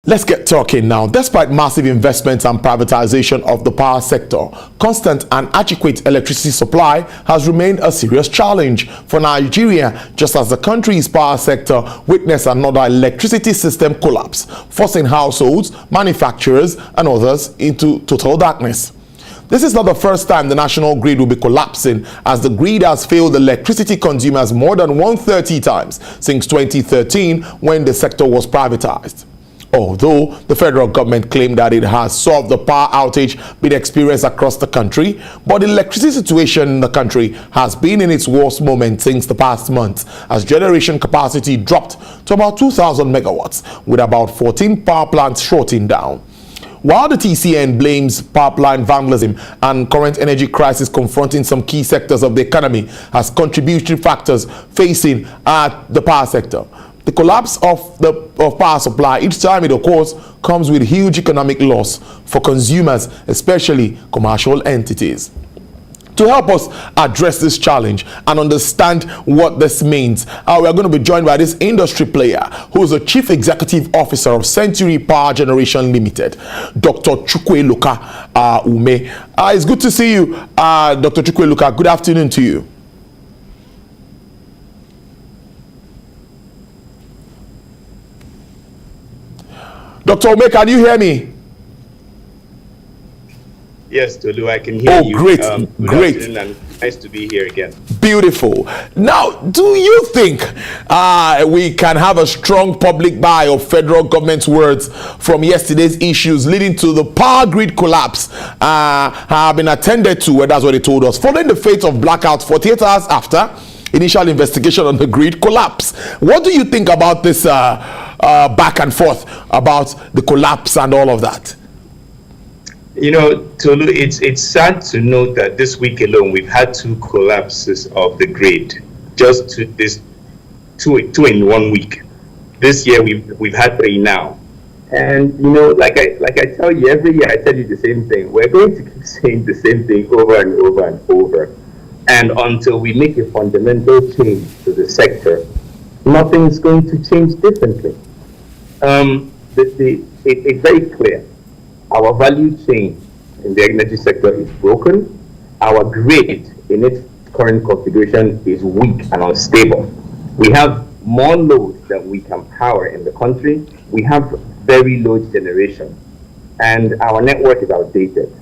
Let's get talking now. Despite massive investments and privatization of the power sector, constant and adequate electricity supply has remained a serious challenge for Nigeria, just as the country's power sector witnessed another electricity system collapse, forcing households, manufacturers, and others into total darkness. This is not the first time the national grid will be collapsing, as the grid has failed electricity consumers more than 130 times since 2013 when the sector was privatized. Although the federal government claimed that it has solved the power outage being experienced across the country, but the electricity situation in the country has been in its worst moment since the past month, as generation capacity dropped to about 2,000 megawatts, with about 14 power plants shutting down. While the TCN blames pipeline vandalism and current energy crisis confronting some key sectors of the economy as contributory factors facing the power sector, the collapse of power supply each time it occurs comes with huge economic loss for consumers, especially commercial entities. To help us address this challenge and understand what this means, we are going to be joined by this industry player who is the Chief Executive Officer of Century Power Generation Limited, Dr. Chukwueloka Ume. It's good to see you, Dr. Chukwueloka. Good afternoon to you. Dr. Ume, can you hear me? Yes, Tolu, I can hear you. Oh, great, great. And nice to be here again. Beautiful. Now, do you think we can have a strong public buy of federal government's words from yesterday's issues leading to the power grid collapse have been attended to? That's what they told us. Following the fate of blackouts 48 hours after initial investigation on the grid collapse. What do you think about this back and forth about the collapse and all of that? You know, Tolu, it's sad to note that this week alone we've had two collapses of the grid. Just two in 1 week. This year we've had three now. And you know, like I tell you every year, I tell you the same thing. We're going to keep saying the same thing over and over and over. And until we make a fundamental change to the sector, nothing's going to change differently. It's very clear. Our value chain in the energy sector is broken. Our grid in its current configuration is weak and unstable. We have more load than we can power in the country. We have very low generation, and our network is outdated.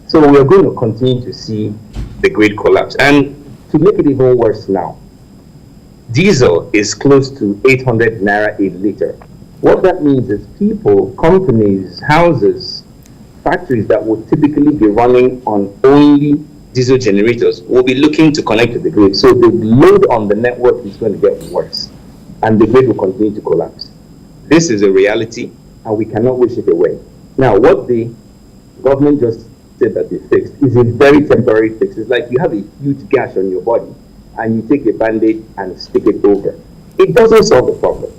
So we are going to continue to see the grid collapse. And to make it even worse now, diesel is close to 800 naira a liter. What that means is people, companies, houses, factories that would typically be running on only diesel generators will be looking to connect to the grid. So the load on the network is going to get worse, and the grid will continue to collapse. This is a reality, and we cannot wish it away. Now, what the government just said that they fixed is a very temporary fix. It's like you have a huge gash on your body, and you take a Band-Aid and stick it over. It doesn't solve the problem.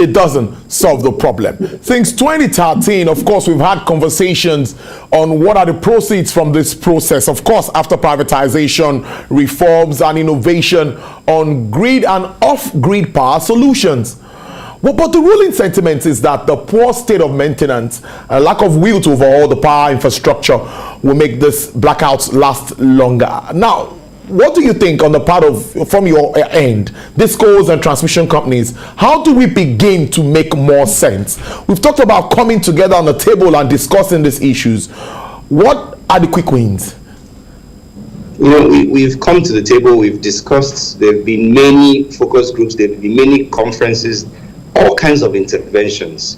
It doesn't solve the problem. Since 2013, of course, we've had conversations on what are the proceeds from this process. Of course, after privatization, reforms and innovation on grid and off-grid power solutions. Well, but the ruling sentiment is that the poor state of maintenance and lack of will to overhaul the power infrastructure will make this blackouts last longer. Now, what do you think on the part of, from your end, discos and transmission companies, how do we begin to make more sense? We've talked about coming together on the table and discussing these issues. What are the quick wins? You know, we've come to the table, we've discussed, there have been many focus groups, there have been many conferences, all kinds of interventions.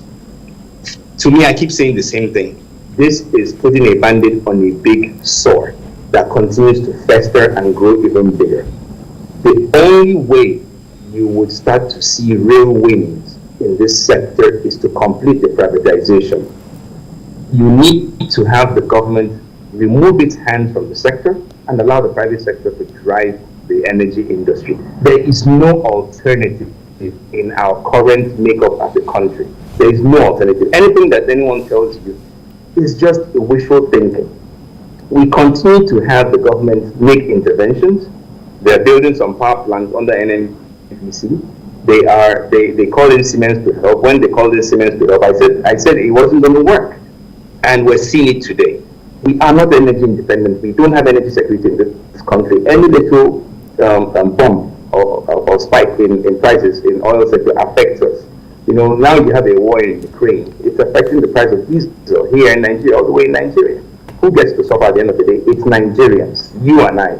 To me, I keep saying the same thing. This is putting a Band-Aid on a big sore that continues to fester and grow even bigger. The only way you would start to see real wins in this sector is to complete the privatization. You need to have the government remove its hand from the sector and allow the private sector to drive the energy industry. There is no alternative in our current makeup as a country. There is no alternative. Anything that anyone tells you is just wishful thinking. We continue to have the government make interventions. They're building some power plants under NNPC. They called in Siemens to help. When they called in Siemens to help, I said it wasn't going to work, and we're seeing it today. We are not energy independent. We don't have energy security in this country. Any little bump or spike in prices in oil sector affects us. Now you have a war in Ukraine. It's affecting the price of diesel here in Nigeria, all the way in Nigeria. Who gets to suffer at the end of the day? It's Nigerians, you and I.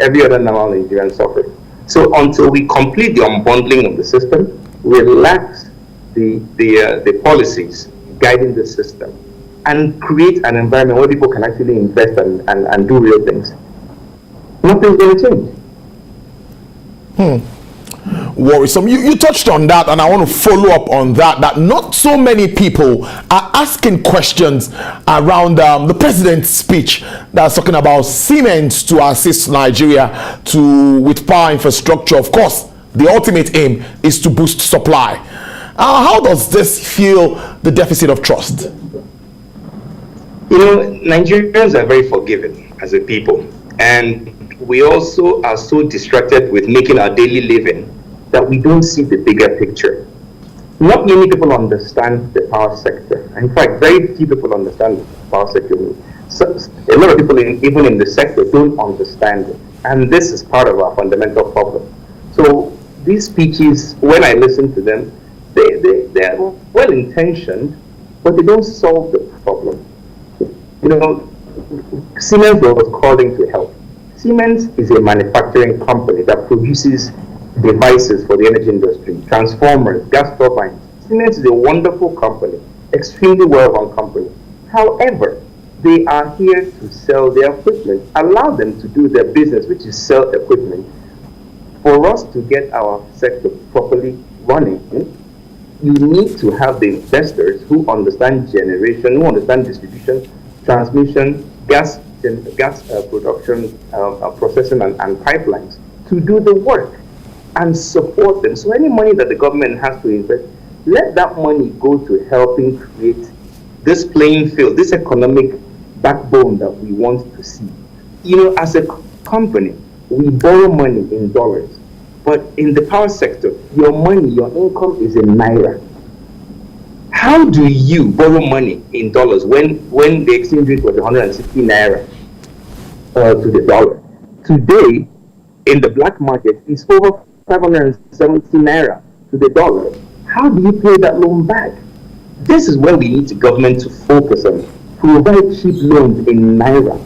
Every other normal Nigerian suffers. So until we complete the unbundling of the system, relax the policies guiding the system, and create an environment where people can actually invest and do real things, nothing's going to change. Worrisome. You touched on that, and I want to follow up on that not so many people are asking questions around the president's speech that's talking about Siemens to assist Nigeria with power infrastructure. Of course, the ultimate aim is to boost supply. How does this fuel the deficit of trust? Nigerians are very forgiving as a people, and we also are so distracted with making our daily living that we don't see the bigger picture. Not many people understand the power sector. In fact, very few people understand the power sector. So, a lot of people, even in the sector, don't understand it. And this is part of our fundamental problem. So these speeches, when I listen to them, they're well-intentioned, but they don't solve the problem. Siemens was calling to help. Siemens is a manufacturing company that produces devices for the energy industry, transformers, gas turbines. Siemens is a wonderful company, extremely well-run company. However, they are here to sell their equipment. Allow them to do their business, which is sell equipment. For us to get our sector properly running, you need to have the investors who understand generation, who understand distribution, transmission, gas production, processing, and pipelines to do the work and support them. So any money that the government has to invest, let that money go to helping create this playing field, this economic backbone that we want to see. As a company, we borrow money in dollars, but in the power sector, your money, your income is in naira. How do you borrow money in dollars when the exchange rate was 160 naira to the dollar? Today, in the black market, it's over 570 naira to the dollar. How do you pay that loan back? This is where we need the government to focus on. Provide cheap loans in naira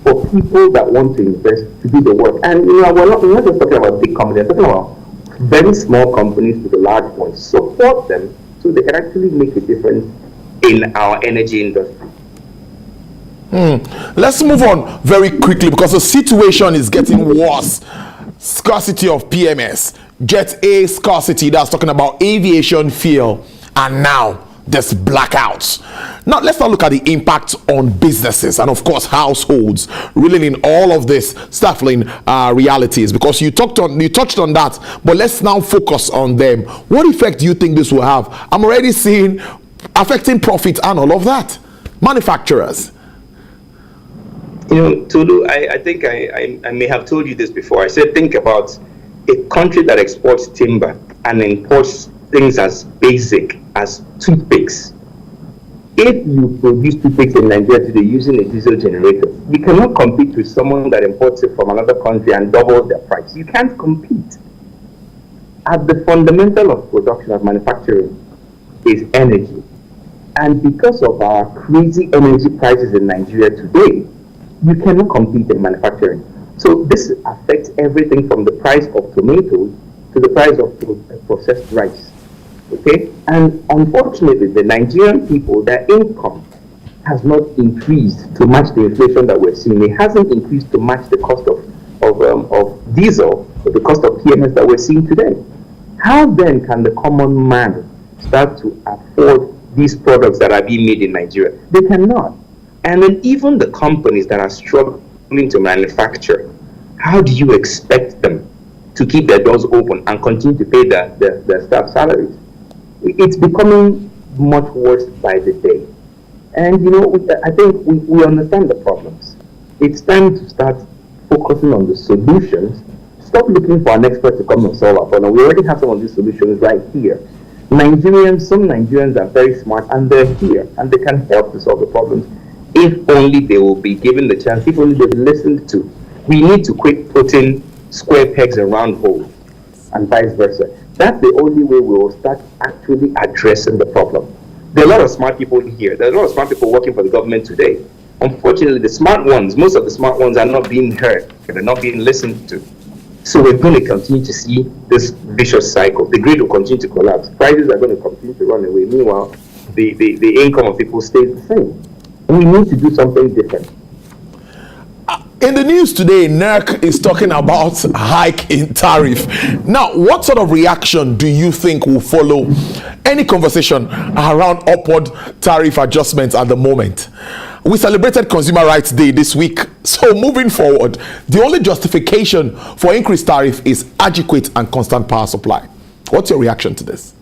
for people that want to invest to do the work. And we're not just talking about big companies, we're talking about very small companies to the large ones. Support them so they can actually make a difference in our energy industry. Let's move on very quickly because the situation is getting worse. Scarcity of PMS, Jet A scarcity, that's talking about aviation fuel, and now there's blackouts. Now let's not look at the impact on businesses and of course households, reeling in all of this stifling realities, because you touched on that, but let's now focus on them. What effect do you think this will have? I'm already seeing affecting profit and all of that. Manufacturers. Tolu, I think I may have told you this before. I said, think about a country that exports timber and imports things as basic as toothpicks. If you produce toothpicks in Nigeria today using a diesel generator, you cannot compete with someone that imports it from another country and doubles their price. You can't compete. At the fundamental of production, of manufacturing, is energy. And because of our crazy energy prices in Nigeria today, you cannot compete in manufacturing. So this affects everything from the price of tomatoes to the price of processed rice. Okay? And unfortunately, the Nigerian people, their income has not increased to match the inflation that we're seeing. It hasn't increased to match the cost of diesel, or the cost of PMS that we're seeing today. How then can the common man start to afford these products that are being made in Nigeria? They cannot. And then even the companies that are struggling to manufacture, how do you expect them to keep their doors open and continue to pay their staff salaries? It's becoming much worse by the day. And I think we understand the problems. It's time to start focusing on the solutions Stop looking for an expert to come and solve our problem. We already have some of these solutions right here. Some Nigerians are very smart and they're here and they can help to solve the problems. If only they will be given the chance, if only they'll be listened to. We need to quit putting square pegs in round holes and vice versa. That's the only way we will start actually addressing the problem. There are a lot of smart people here. There are a lot of smart people working for the government today. Unfortunately, the smart ones, most of the smart ones are not being heard. They're not being listened to. So we're going to continue to see this vicious cycle. The grid will continue to collapse. Prices are going to continue to run away. Meanwhile, the income of people stays the same. We need to do something different. In the news today, NERC is talking about hike in tariff. Now, what sort of reaction do you think will follow any conversation around upward tariff adjustments at the moment? We celebrated Consumer Rights Day this week. So moving forward, the only justification for increased tariff is adequate and constant power supply. What's your reaction to this?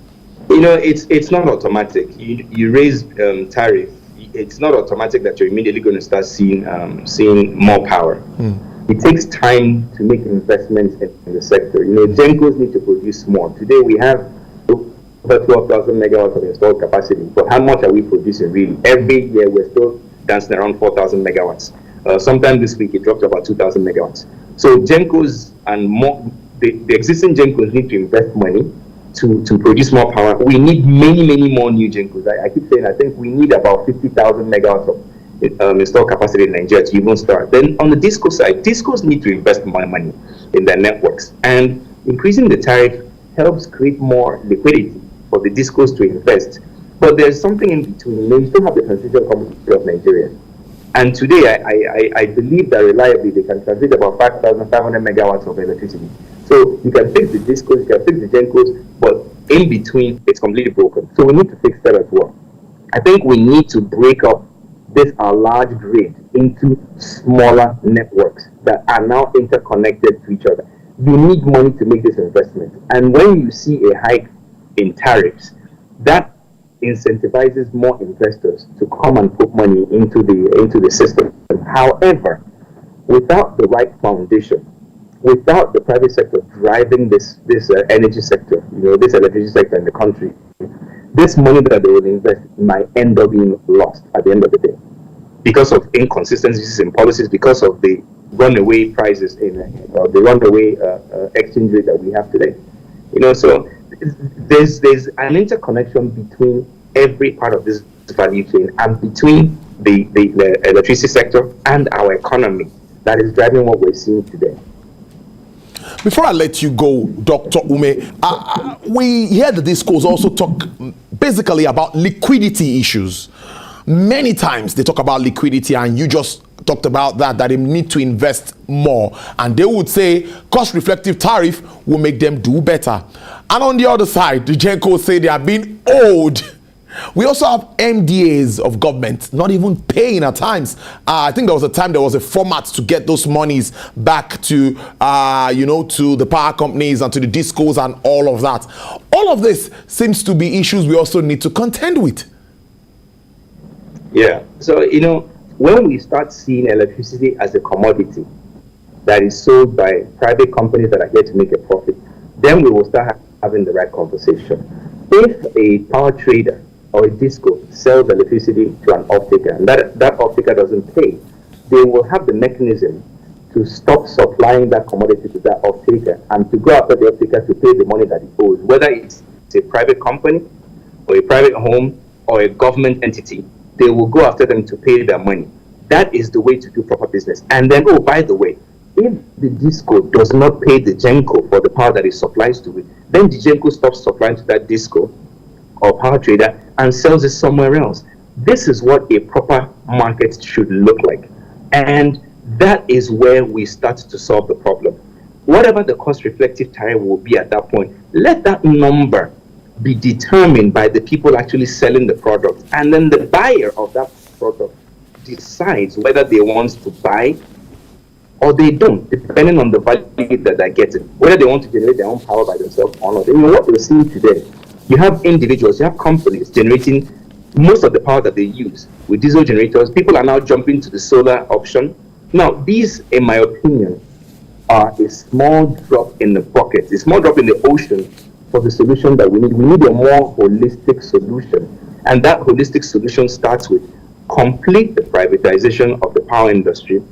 You know, it's not automatic. You raise tariff. It's not automatic that you're immediately going to start seeing more power. It takes time to make investments in the sector. You know, GenCos need to produce more. Today we have over 12,000 megawatts of installed capacity, but how much are we producing really? Every year we're still dancing around 4,000 megawatts. Sometime this week it dropped to about 2,000 megawatts. So GenCos and more, the existing GenCos need to invest money to produce more power. We need many more new GenCos. I keep saying I think we need about 50,000 megawatts of installed capacity in Nigeria to even start. Then on the DISCO side, DISCOs need to invest more money in their networks, and increasing the tariff helps create more liquidity for the DISCOs to invest. But there's something in between. You still have the Transmission Company of Nigeria, and today I believe that reliably they can transmit about 5,500 megawatts of electricity. So you can fix the DISCOs, you can fix the GenCos, but in between, it's completely broken. So we need to fix that as well. I think we need to break up this our large grid into smaller networks that are now interconnected to each other. You need money to make this investment. And when you see a hike in tariffs, that incentivizes more investors to come and put money into the system. However, without the right foundation, without the private sector driving this energy sector, this electricity sector in the country, this money that they will invest might end up being lost at the end of the day because of inconsistencies in policies, because of the runaway prices the runaway exchange rate that we have today. So there's an interconnection between every part of this value chain and between the electricity sector and our economy that is driving what we're seeing today. Before I let you go, Dr. Ume, we hear the DISCOs also talk basically about liquidity issues. Many times they talk about liquidity, and you just talked about that they need to invest more. And they would say cost-reflective tariff will make them do better. And on the other side, the GenCos say they are being owed. We also have MDAs of government not even paying at times. I think there was a time there was a format to get those monies back to, to the power companies and to the DISCOs and all of that. All of this seems to be issues we also need to contend with. Yeah. So, when we start seeing electricity as a commodity that is sold by private companies that are here to make a profit, then we will start having the right conversation. If a power trader or a DISCO sells electricity to an off-taker and that off-taker doesn't pay, they will have the mechanism to stop supplying that commodity to that off-taker and to go after the off-taker to pay the money that he owes, whether it's a private company or a private home or a government entity. They will go after them to pay their money. That is the way to do proper business. And then, by the way, if the DISCO does not pay the GenCo for the power that it supplies to it, then the GenCo stops supplying to that DISCO or power trader and sells it somewhere else. This is what a proper market should look like. And that is where we start to solve the problem. Whatever the cost-reflective tariff will be at that point, let that number be determined by the people actually selling the product. And then the buyer of that product decides whether they want to buy or they don't, depending on the value that they're getting, whether they want to generate their own power by themselves or not. What we're seeing today, you have individuals, you have companies generating most of the power that they use with diesel generators. People are now jumping to the solar option. Now, these, in my opinion, are a small drop in the bucket, a small drop in the ocean for the solution that we need. We need a more holistic solution. And that holistic solution starts with complete the privatization of the power industry.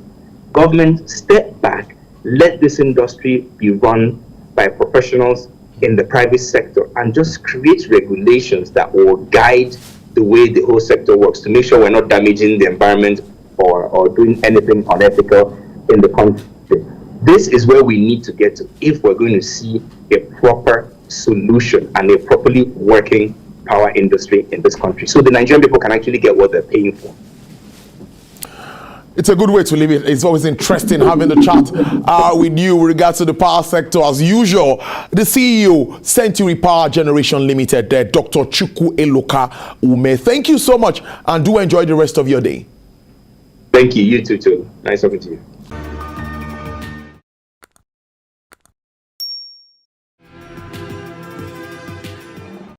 Government step back, let this industry be run by professionals in the private sector, and just create regulations that will guide the way the whole sector works to make sure we're not damaging the environment or doing anything unethical in the country. This is where we need to get to if we're going to see a proper solution and a properly working power industry in this country, so the Nigerian people can actually get what they're paying for. It's a good way to leave it. It's always interesting having the chat with you with regards to the power sector. As usual, the CEO, Century Power Generation Limited, Dr. Chukwu Eloka Ume. Thank you so much, and do enjoy the rest of your day. Thank you. You too. Nice talking to you.